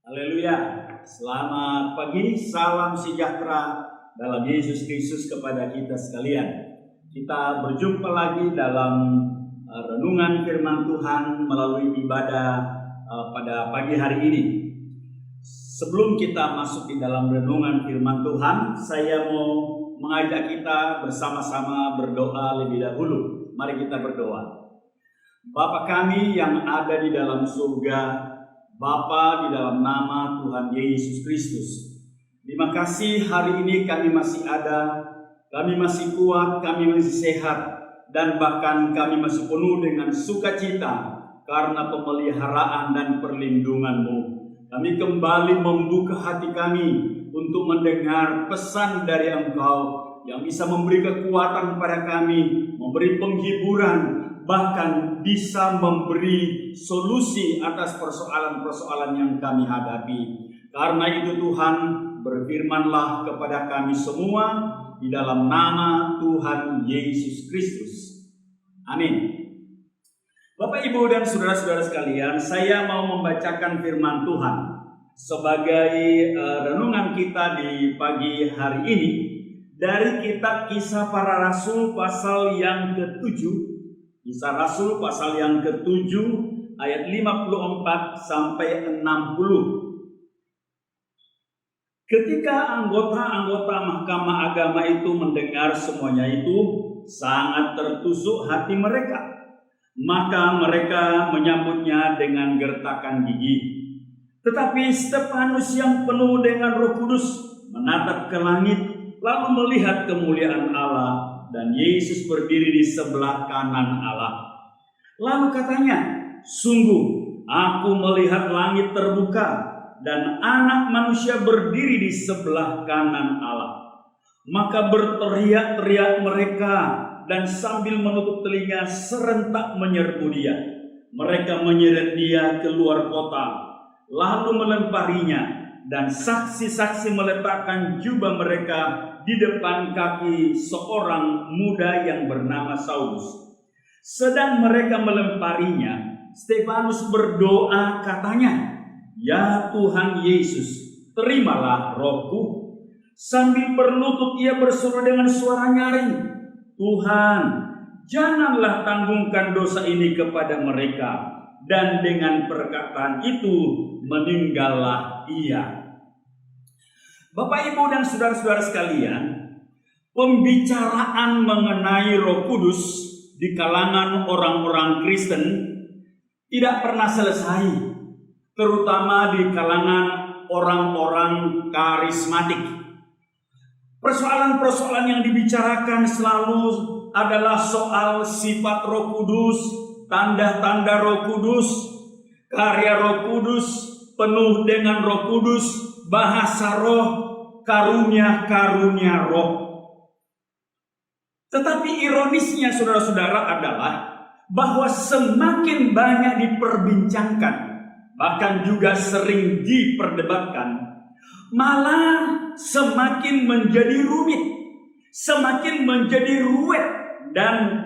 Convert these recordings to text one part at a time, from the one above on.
Haleluya. Selamat pagi, salam sejahtera dalam Yesus Kristus kepada kita sekalian. Kita berjumpa lagi dalam renungan firman Tuhan melalui ibadah pada pagi hari ini. Sebelum kita masuk di dalam renungan firman Tuhan, saya mau mengajak kita bersama-sama berdoa lebih dahulu. Mari kita berdoa. Bapa kami yang ada di dalam surga, Bapa, di dalam nama Tuhan Yesus Kristus, terima kasih hari ini kami masih ada, kami masih kuat, kami masih sehat, dan bahkan kami masih penuh dengan sukacita karena pemeliharaan dan perlindungan-Mu. Kami kembali membuka hati kami untuk mendengar pesan dari Engkau yang bisa memberi kekuatan pada kami, memberi penghiburan, bahkan bisa memberi solusi atas persoalan-persoalan yang kami hadapi. Karena itu Tuhan, berfirmanlah kepada kami semua di dalam nama Tuhan Yesus Kristus. Amin. Bapak, Ibu, dan saudara-saudara sekalian, saya mau membacakan firman Tuhan sebagai renungan kita di pagi hari ini dari kitab Kisah Para Rasul pasal yang ke-7. Kisah Rasul pasal yang ke-7 ayat 54 sampai 60. Ketika anggota-anggota Mahkamah Agama itu mendengar semuanya itu, sangat tertusuk hati mereka. Maka mereka menyambutnya dengan gertakan gigi. Tetapi Stefanus yang penuh dengan Roh Kudus menatap ke langit, lalu melihat kemuliaan Allah, dan Yesus berdiri di sebelah kanan Allah. Lalu katanya, sungguh aku melihat langit terbuka dan Anak Manusia berdiri di sebelah kanan Allah. Maka berteriak-teriak mereka dan sambil menutup telinga serentak menyerbu Dia. Mereka menyeret Dia keluar kota, lalu melemparinya, dan saksi-saksi meletakkan jubah mereka di depan kaki seorang muda yang bernama Saulus. Sedang mereka melemparinya, Stefanus berdoa katanya, "Ya Tuhan Yesus, terimalah rohku." Sambil berlutut ia berseru dengan suara nyaring, "Tuhan, janganlah tanggungkan dosa ini kepada mereka." Dan dengan perkataan itu meninggallah ia. Bapak, Ibu, dan saudara-saudara sekalian, pembicaraan mengenai Roh Kudus di kalangan orang-orang Kristen tidak pernah selesai, terutama di kalangan orang-orang karismatik. Persoalan-persoalan yang dibicarakan selalu adalah soal sifat Roh Kudus, tanda-tanda Roh Kudus, karya Roh Kudus, penuh dengan Roh Kudus, bahasa roh, karunia-karunia roh. Tetapi ironisnya saudara-saudara adalah bahwa semakin banyak diperbincangkan, bahkan juga sering diperdebatkan, malah semakin menjadi rumit, semakin menjadi ruwet, dan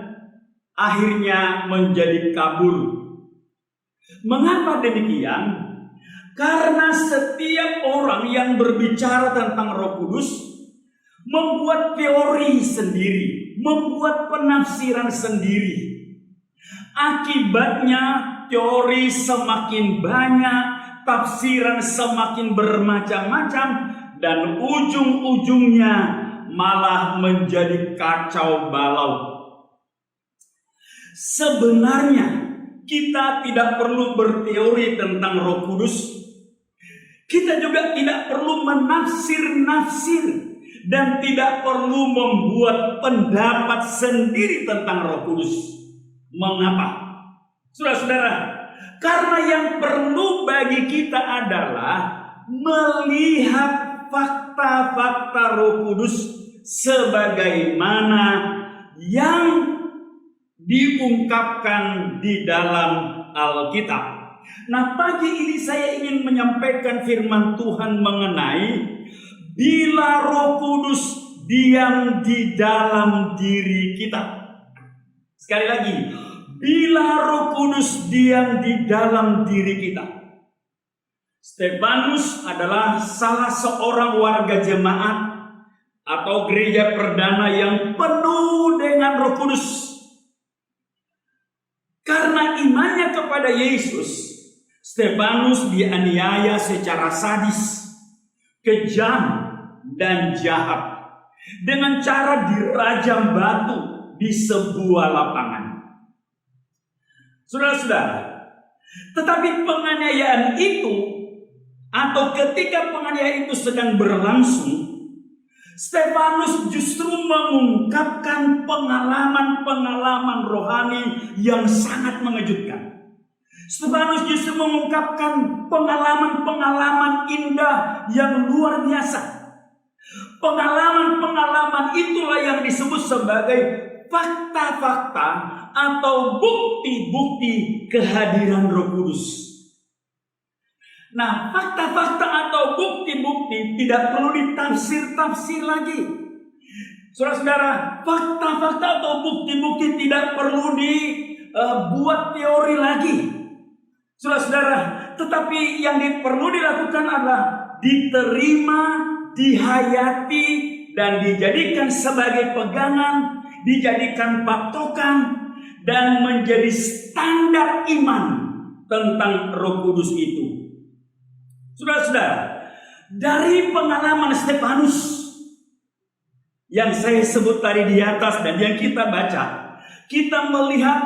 akhirnya menjadi kabur. Mengapa demikian? Karena setiap orang yang berbicara tentang Roh Kudus membuat teori sendiri, membuat penafsiran sendiri. Akibatnya teori semakin banyak, tafsiran semakin bermacam-macam, dan ujung-ujungnya malah menjadi kacau balau. Sebenarnya kita tidak perlu berteori tentang Roh Kudus. Kita juga tidak perlu menafsir-nafsir dan tidak perlu membuat pendapat sendiri tentang Roh Kudus. Mengapa? Saudara-saudara, karena yang perlu bagi kita adalah melihat fakta-fakta Roh Kudus sebagaimana yang diungkapkan di dalam Alkitab. Nah, pagi ini saya ingin menyampaikan firman Tuhan mengenai bila Roh Kudus diam di dalam diri kita. Sekali lagi, bila Roh Kudus diam di dalam diri kita. Stefanus adalah salah seorang warga jemaat atau gereja perdana yang penuh dengan Roh Kudus. Karena imannya kepada Yesus, Stefanus dianiaya secara sadis, kejam, dan jahat dengan cara dirajam batu di sebuah lapangan. Saudara-saudara, tetapi penganiayaan itu atau ketika penganiayaan itu sedang berlangsung, Stefanus justru mengungkapkan pengalaman-pengalaman rohani yang sangat mengejutkan. Stefanus justru mengungkapkan pengalaman-pengalaman indah yang luar biasa. Pengalaman-pengalaman itulah yang disebut sebagai fakta-fakta atau bukti-bukti kehadiran Roh Kudus. Nah, fakta-fakta atau bukti-bukti tidak perlu ditafsir-tafsir lagi. Saudara-saudara, fakta-fakta atau bukti-bukti tidak perlu dibuat teori lagi. Saudara-saudara, tetapi yang perlu dilakukan adalah diterima, dihayati, dan dijadikan sebagai pegangan, dijadikan patokan, dan menjadi standar iman tentang Roh Kudus itu. Saudara-saudara, dari pengalaman Stefanus yang saya sebut tadi di atas dan yang kita baca, kita melihat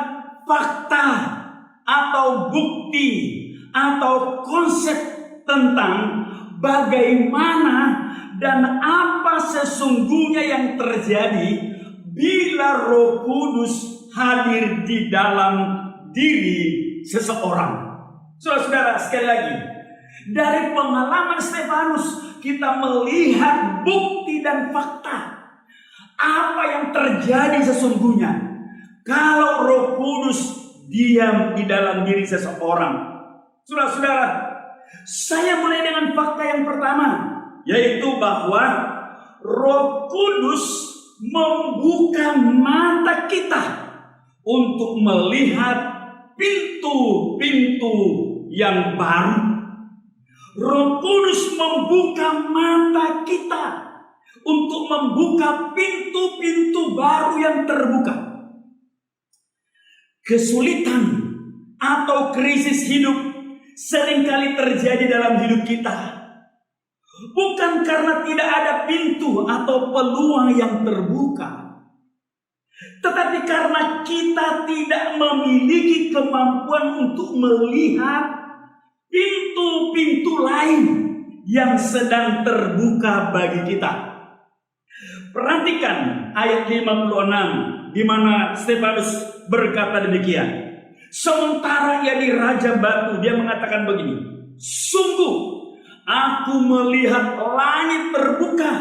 fakta atau bukti atau konsep tentang bagaimana dan apa sesungguhnya yang terjadi bila Roh Kudus hadir di dalam diri seseorang. Saudara-saudara, sekali lagi, dari pengalaman Stefanus kita melihat bukti dan fakta apa yang terjadi sesungguhnya kalau Roh Kudus diam di dalam diri seseorang. Saudara-saudara, saya mulai dengan fakta yang pertama, yaitu bahwa Roh Kudus membuka mata kita untuk melihat pintu-pintu yang baru. Roh Kudus membuka mata kita untuk membuka pintu-pintu baru yang terbuka. Kesulitan atau krisis hidup seringkali terjadi dalam hidup kita. Bukan karena tidak ada pintu atau peluang yang terbuka, tetapi karena kita tidak memiliki kemampuan untuk melihat pintu-pintu lain yang sedang terbuka bagi kita. Perhatikan ayat 56 di mana Stefanus berkata demikian. Sementara ia dirajam batu, dia mengatakan begini, sungguh aku melihat langit terbuka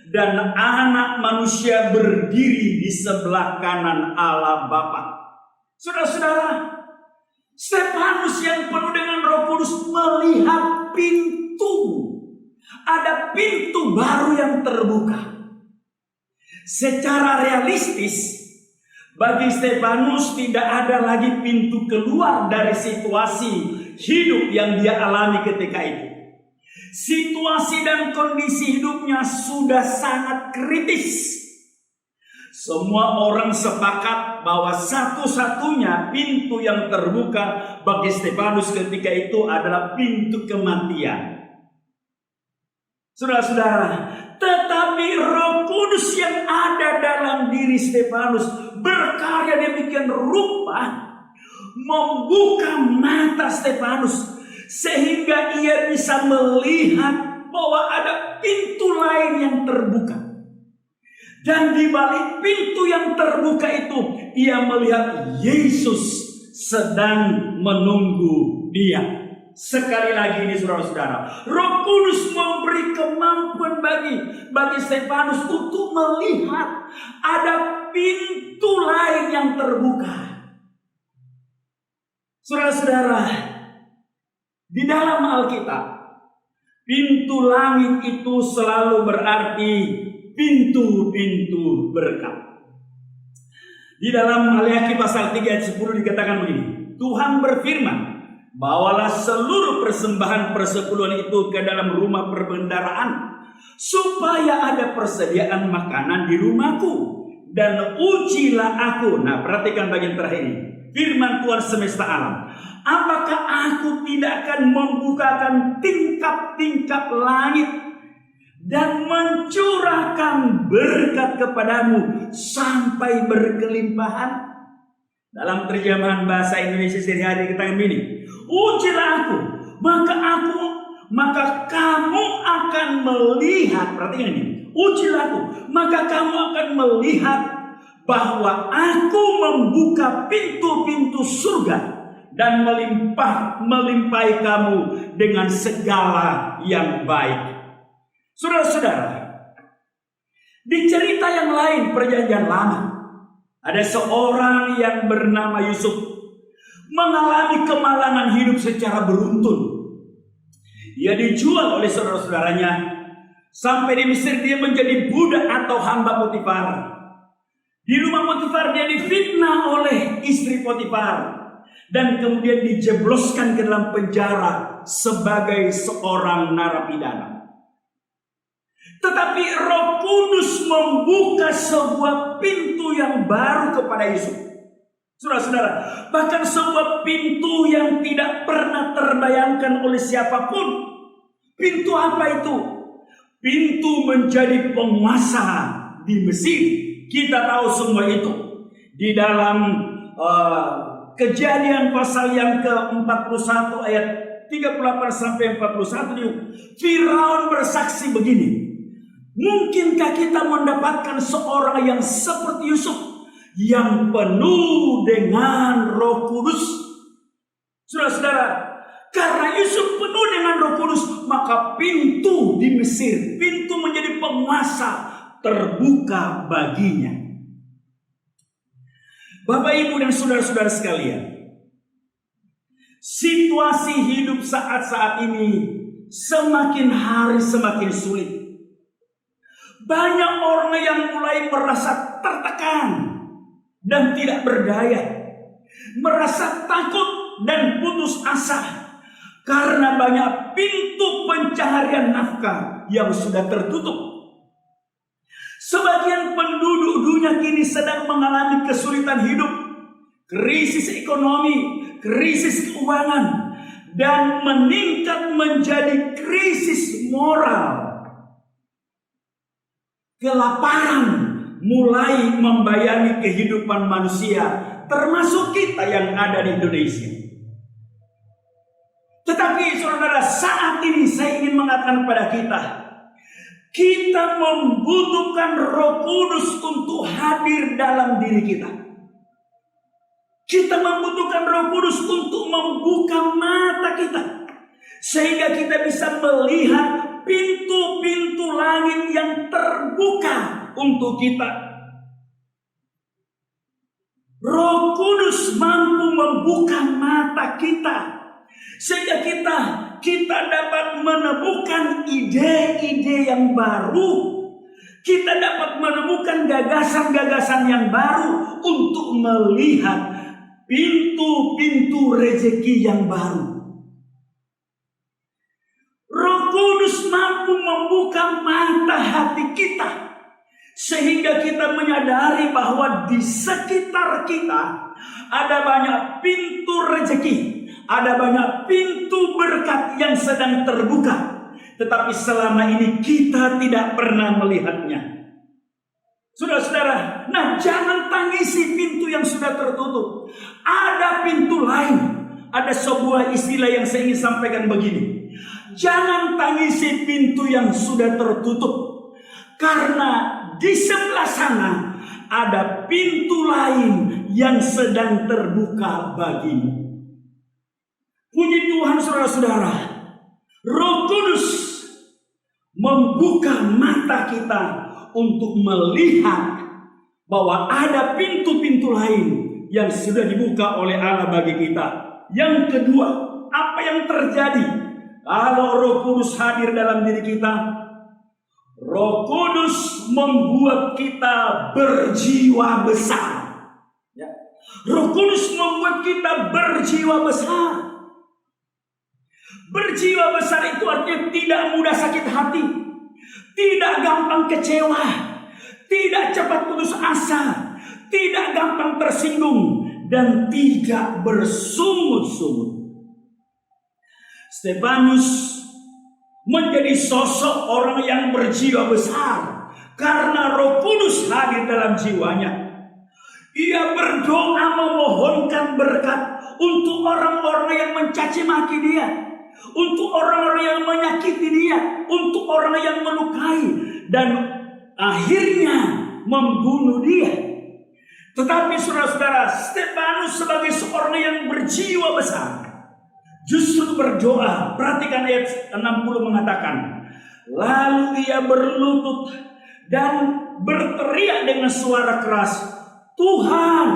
dan anak manusia berdiri di sebelah kanan Allah Bapa. Saudara-saudara, Stefanus yang penuh dengan Roh Kudus melihat pintu. Ada pintu baru yang terbuka. Secara realistis, bagi Stefanus tidak ada lagi pintu keluar dari situasi hidup yang dia alami ketika itu. Situasi dan kondisi hidupnya sudah sangat kritis. Semua orang sepakat bahwa satu-satunya pintu yang terbuka bagi Stefanus ketika itu adalah pintu kematian. Saudara-saudara, tetapi Roh Kudus yang ada dalam diri Stefanus berkarya demikian rupa membuka mata Stefanus sehingga ia bisa melihat bahwa ada pintu lain yang terbuka. Dan di balik pintu yang terbuka itu, ia melihat Yesus sedang menunggu dia. Sekali lagi ini saudara-saudara, Roh Kudus memberi kemampuan bagi Stefanus untuk melihat ada pintu lain yang terbuka. Saudara-saudara, di dalam Alkitab, pintu langit itu selalu berarti pintu-pintu berkat. Di dalam Maleakhi pasal 3 ayat 10 dikatakan begini, Tuhan berfirman, bawalah seluruh persembahan persepuluhan itu ke dalam rumah perbendaharaan, supaya ada persediaan makanan di rumahku, dan ujilah aku. Nah, perhatikan bagian terakhir ini. Firman Tuhan semesta alam. Apakah aku tidak akan membukakan tingkap-tingkap langit dan mencurahkan berkat kepadamu sampai berkelimpahan? Dalam terjemahan bahasa Indonesia sehari-hari kita ini, ujilah aku, maka kamu akan melihat. Perhatikan ini, ujilah aku, maka kamu akan melihat bahwa aku membuka pintu-pintu surga dan melimpahi kamu dengan segala yang baik. Saudara-saudara, di cerita yang lain perjanjian lama, ada seorang yang bernama Yusuf mengalami kemalangan hidup secara beruntun. Ia dijual oleh saudara-saudaranya sampai di Mesir. Dia menjadi budak atau hamba Potifar. Di rumah Potifar dia difitnah oleh istri Potifar dan kemudian dijebloskan ke dalam penjara sebagai seorang narapidana. Tetapi Roh Kudus membuka sebuah pintu yang baru kepada Yusuf. Saudara-saudara, bahkan sebuah pintu yang tidak pernah terbayangkan oleh siapapun. Pintu apa itu? Pintu menjadi penguasa di Mesir. Kita tahu semua itu. Di dalam Kejadian pasal yang ke-41 ayat 38 sampai 41, Firaun bersaksi begini. Mungkinkah kita mendapatkan seorang yang seperti Yusuf, yang penuh dengan Roh Kudus? Saudara-saudara, karena Yusuf penuh dengan Roh Kudus, maka pintu di Mesir, pintu menjadi penguasa, terbuka baginya. Bapak, Ibu, dan saudara-saudara sekalian, situasi hidup saat-saat ini semakin hari semakin sulit. Banyak orang yang mulai merasa tertekan dan tidak berdaya, merasa takut dan putus asa karena banyak pintu pencaharian nafkah yang sudah tertutup. Sebagian penduduk dunia kini sedang mengalami kesulitan hidup, krisis ekonomi, krisis keuangan, dan meningkat menjadi krisis moral. Kelaparan mulai membayangi kehidupan manusia, termasuk kita yang ada di Indonesia. Tetapi saudara, saat ini saya ingin mengatakan kepada kita membutuhkan Roh Kudus untuk hadir dalam diri kita. Kita membutuhkan Roh Kudus untuk membuka mata kita, sehingga kita bisa melihat pintu-pintu langit yang terbuka untuk kita. Roh Kudus mampu membuka mata kita, sehingga kita dapat menemukan ide-ide yang baru. Kita dapat menemukan gagasan-gagasan yang baru untuk melihat pintu-pintu rezeki yang baru. Roh Kudus mampu membuka mata hati kita, sehingga kita menyadari bahwa di sekitar kita ada banyak pintu rezeki, ada banyak pintu berkat yang sedang terbuka, tetapi selama ini kita tidak pernah melihatnya. Saudara-saudara, nah jangan tangisi pintu yang sudah tertutup. Ada pintu lain. Ada sebuah istilah yang saya ingin sampaikan begini. Jangan tangisi pintu yang sudah tertutup, karena di sebelah sana ada pintu lain yang sedang terbuka bagimu. Puji Tuhan, saudara-saudara. Roh Kudus membuka mata kita untuk melihat bahwa ada pintu-pintu lain yang sudah dibuka oleh Allah bagi kita. Yang kedua, apa yang terjadi kalau Roh Kudus hadir dalam diri kita? Roh Kudus membuat kita berjiwa besar. Ya. Roh Kudus membuat kita berjiwa besar. Berjiwa besar itu artinya tidak mudah sakit hati, tidak gampang kecewa, tidak cepat putus asa, tidak gampang tersinggung, dan tidak bersungut-sungut. Stefanus menjadi sosok orang yang berjiwa besar karena Roh Kudus hadir dalam jiwanya. Ia berdoa memohonkan berkat untuk orang-orang yang mencaci maki dia, untuk orang-orang yang menyakiti dia, untuk orang yang melukai, dan akhirnya membunuh dia. Tetapi saudara-saudara, Stefanus sebagai seorang yang berjiwa besar justru berdoa. Perhatikan ayat 60 mengatakan, lalu ia berlutut dan berteriak dengan suara keras, Tuhan,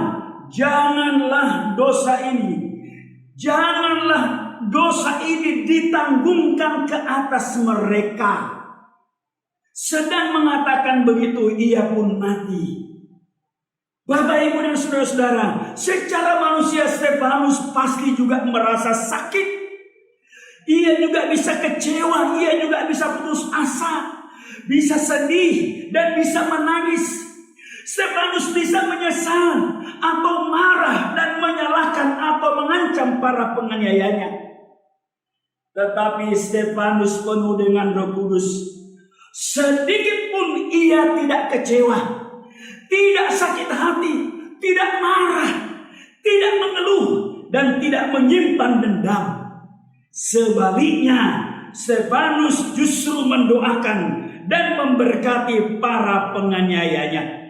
janganlah dosa ini ditanggungkan ke atas mereka. Sedang mengatakan begitu, ia pun mati. Bapak, Ibu, dan saudara-saudara, secara manusia Stefanus pasti juga merasa sakit. Ia juga bisa kecewa, ia juga bisa putus asa, bisa sedih, dan bisa menangis. Stefanus bisa menyesal atau marah dan menyalahkan atau mengancam para penganiayanya. Tetapi Stefanus penuh dengan Roh Kudus. Sedikit pun ia tidak kecewa, tidak sakit hati, tidak marah, tidak mengeluh, dan tidak menyimpan dendam. Sebaliknya, Stefanus justru mendoakan dan memberkati para penganiayanya.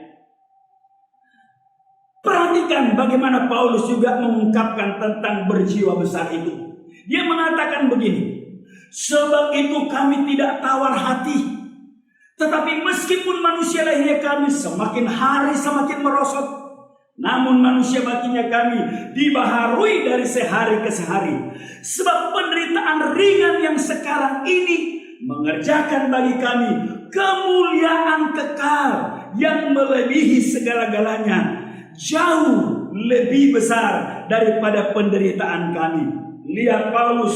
Perhatikan bagaimana Paulus juga mengungkapkan tentang berjiwa besar itu. Dia mengatakan begini, sebab itu kami tidak tawar hati, tetapi meskipun manusia lahirnya kami semakin hari semakin merosot, namun manusia batinnya kami dibaharui dari sehari ke sehari. Sebab penderitaan ringan yang sekarang ini mengerjakan bagi kami kemuliaan kekal yang melebihi segala-galanya, jauh lebih besar daripada penderitaan kami. Lihat Paulus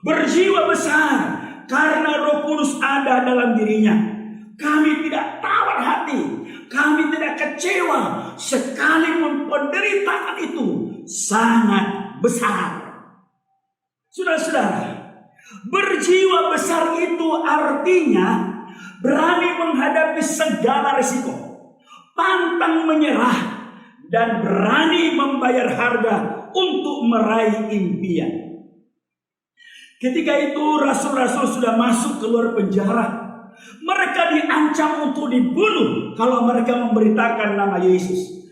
berjiwa besar karena Roh Kudus ada dalam dirinya. Kami tidak tawar hati, kami tidak kecewa, sekalipun penderitaan itu sangat besar. Saudara-saudara, berjiwa besar itu artinya berani menghadapi segala risiko, pantang menyerah, dan berani membayar harga untuk meraih impian. Ketika itu rasul-rasul sudah masuk keluar penjara. Mereka diancam untuk dibunuh kalau mereka memberitakan nama Yesus.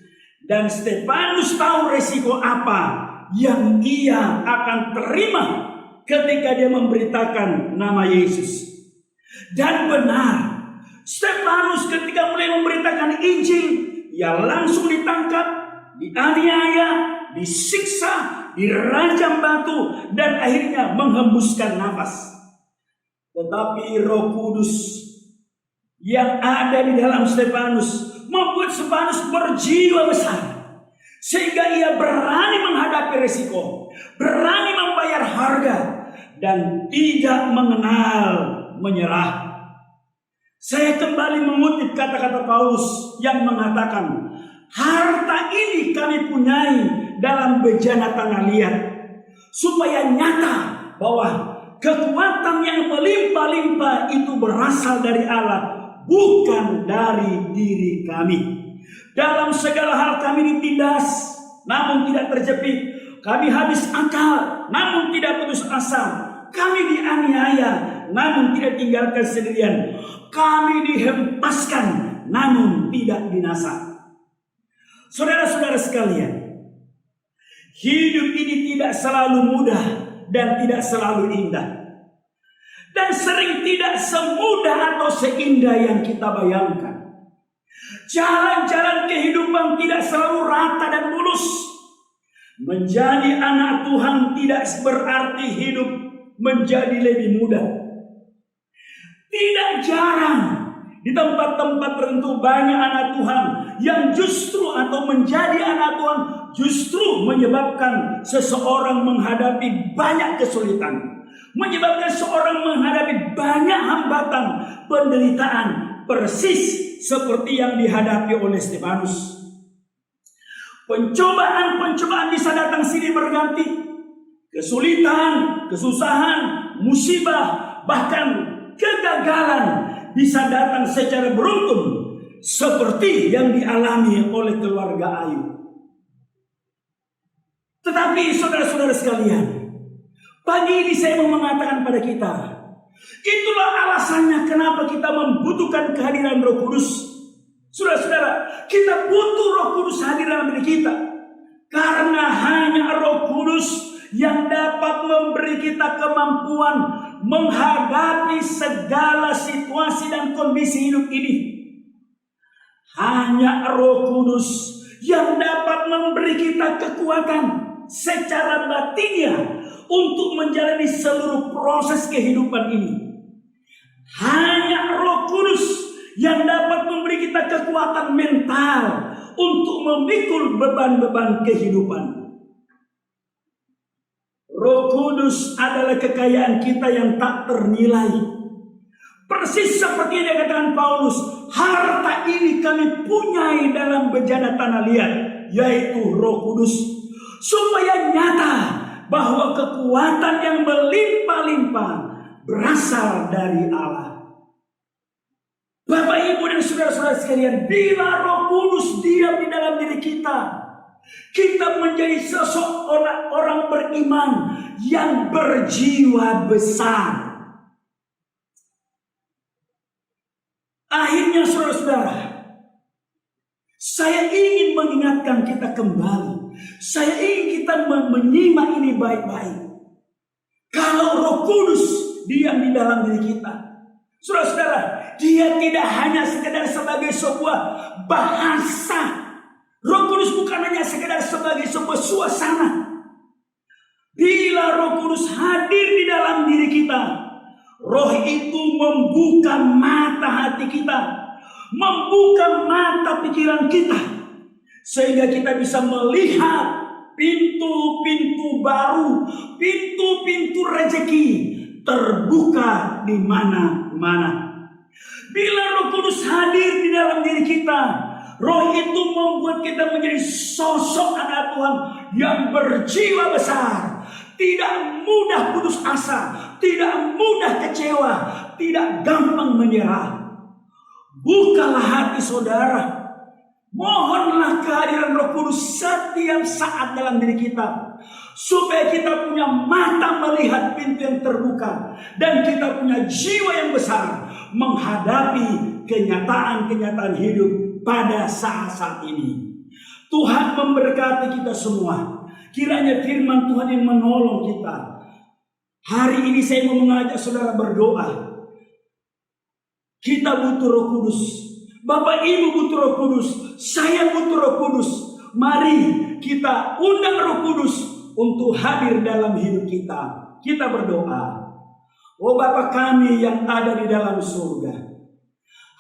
Dan Stefanus tahu resiko apa yang ia akan terima ketika dia memberitakan nama Yesus. Dan benar, Stefanus ketika mulai memberitakan Injil, ia langsung ditangkap, dianiaya, disiksa, dirajam batu, dan akhirnya menghembuskan nafas. Tetapi Roh Kudus yang ada di dalam Stefanus membuat Stefanus berjiwa besar, sehingga ia berani menghadapi risiko, berani membayar harga, dan tidak mengenal menyerah. Saya kembali mengutip kata-kata Paulus yang mengatakan, harta ini kami punyai dalam bejana tanah liat, supaya nyata bahwa kekuatan yang melimpah-limpah itu berasal dari Allah, bukan dari diri kami. Dalam segala hal kami ditindas, namun tidak terjepit. Kami habis akal, namun tidak putus asa. Kami dianiaya, namun tidak tinggalkan sendirian. Kami dihempaskan, namun tidak binasa. Saudara-saudara sekalian, hidup ini tidak selalu mudah dan tidak selalu indah, dan sering tidak semudah atau seindah yang kita bayangkan. Jalan-jalan kehidupan tidak selalu rata dan mulus. Menjadi anak Tuhan tidak berarti hidup menjadi lebih mudah. Tidak jarang di tempat-tempat tertentu banyak anak Tuhan yang justru atau menjadi anak Tuhan justru menyebabkan seseorang menghadapi banyak kesulitan, menyebabkan seorang menghadapi banyak hambatan, penderitaan, persis seperti yang dihadapi oleh Stefanus. Pencobaan-pencobaan bisa datang silih berganti. Kesulitan, kesusahan, musibah, bahkan kegagalan bisa datang secara beruntun seperti yang dialami oleh keluarga Ayub. Tetapi saudara-saudara sekalian, pagi ini saya mau mengatakan pada kita, itulah alasannya kenapa kita membutuhkan kehadiran Roh Kudus. Saudara-saudara, kita butuh Roh Kudus hadir dalam diri kita. Karena hanya Roh Kudus yang dapat memberi kita kemampuan menghadapi segala situasi dan kondisi hidup ini. Hanya Roh Kudus yang dapat memberi kita kekuatan secara batinnya untuk menjalani seluruh proses kehidupan ini. Hanya Roh Kudus yang dapat memberi kita kekuatan mental untuk memikul beban-beban kehidupan. Roh Kudus adalah kekayaan kita yang tak ternilai. Persis seperti yang dikatakan Paulus, harta ini kami punyai dalam bejana tanah liat, yaitu Roh Kudus, supaya nyata bahwa kekuatan yang melimpah-limpah berasal dari Allah. Bapak, Ibu, dan saudara-saudara sekalian, bila Roh Kudus diam di dalam diri kita, kita menjadi seseorang orang beriman yang berjiwa besar. Akhirnya saudara-saudara, saya ingin mengingatkan kita kembali. Saya ingin kita menyimak ini baik-baik. Kalau Roh Kudus diam di dalam diri kita, saudara-saudara, dia tidak hanya sekedar sebagai sebuah bahasa. Roh Kudus bukan hanya sekedar sebagai sebuah suasana. Bila Roh Kudus hadir di dalam diri kita, Roh itu membuka mata hati kita, membuka mata pikiran kita, sehingga kita bisa melihat pintu-pintu baru, pintu-pintu rezeki terbuka di mana-mana. Bila Roh Kudus hadir di dalam diri kita, Roh itu membuat kita menjadi sosok anak Tuhan yang berjiwa besar, tidak mudah putus asa, tidak mudah kecewa, tidak gampang menyerah. Bukalah hati saudara, mohonlah kehadiran Roh Kudus setiap saat dalam diri kita, supaya kita punya mata melihat pintu yang terbuka, dan kita punya jiwa yang besar menghadapi kenyataan-kenyataan hidup pada saat-saat ini. Tuhan memberkati kita semua. Kiranya firman Tuhan yang menolong kita. Hari ini saya mau mengajak saudara berdoa. Kita butuh Roh Kudus. Bapak Ibu butuh Roh Kudus. Saya butuh Roh Kudus. Mari kita undang Roh Kudus untuk hadir dalam hidup kita. Kita berdoa. Oh Bapa kami yang ada di dalam surga,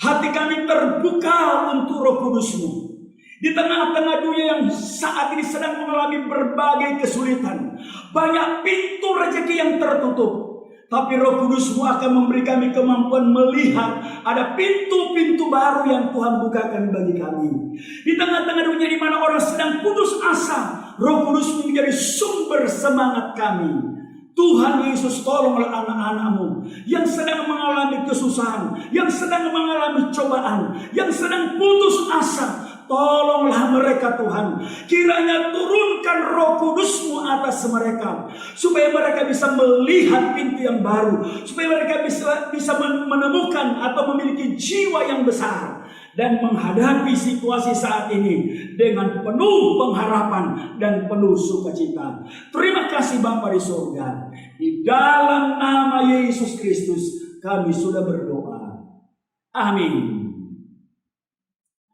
hati kami terbuka untuk Roh Kudus-Mu. Di tengah-tengah dunia yang saat ini sedang mengalami berbagai kesulitan, banyak pintu rezeki yang tertutup, tapi Roh Kudus-Mu akan memberi kami kemampuan melihat ada pintu-pintu baru yang Tuhan bukakan bagi kami. Di tengah-tengah dunia di mana orang sedang putus asa, Roh Kudus menjadi sumber semangat kami. Tuhan Yesus, tolonglah anak-anak-Mu yang sedang mengalami kesusahan, yang sedang mengalami cobaan, yang sedang putus asa. Tolonglah mereka Tuhan. Kiranya turunkan Roh Kudus-Mu atas mereka, supaya mereka bisa melihat pintu yang baru, supaya mereka bisa menemukan atau memiliki jiwa yang besar, dan menghadapi situasi saat ini dengan penuh pengharapan dan penuh sukacita. Terima kasih Bapa di surga. Di dalam nama Yesus Kristus kami sudah berdoa. Amin.